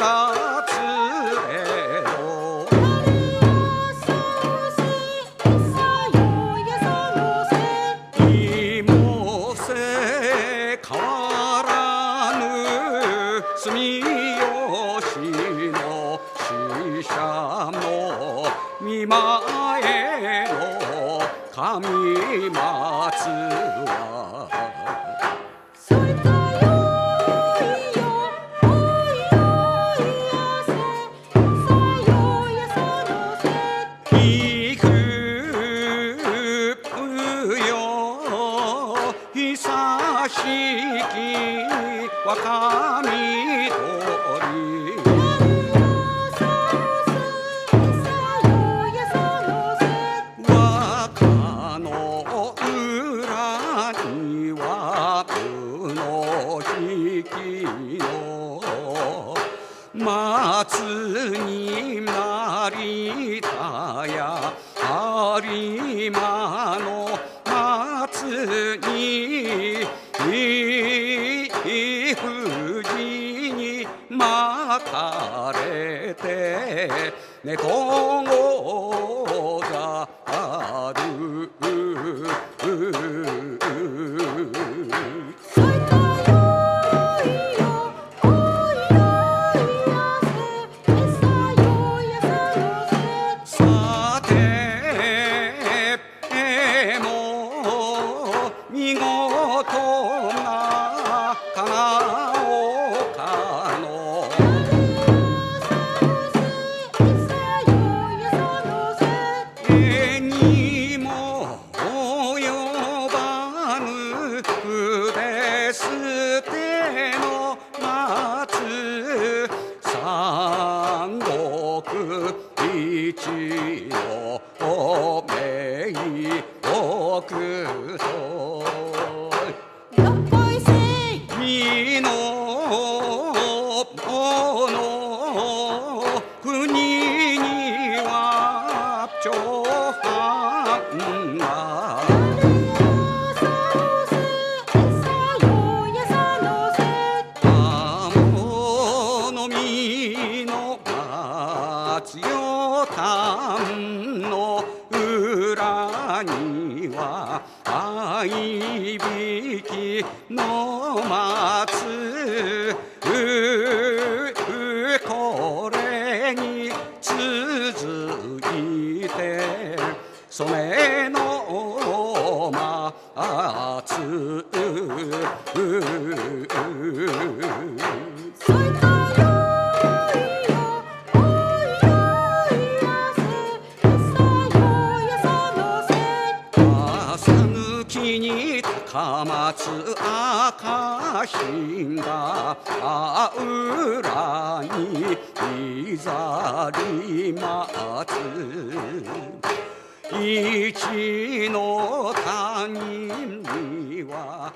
だつれろいもせ変わらぬ住吉の死者の見前の神松は久しき若緑若の裏には武の引きの松に成田や有馬の松に富士に巻かれて寝とござるさても見事な金岡の絵にも及ばぬ筆捨ての松三国一の名国と美の国には長藩が天の実の松よ丹の裏には合いびきの松これに続いて染めの松朝抜きに高松赤品が裏にいざり松一の他人には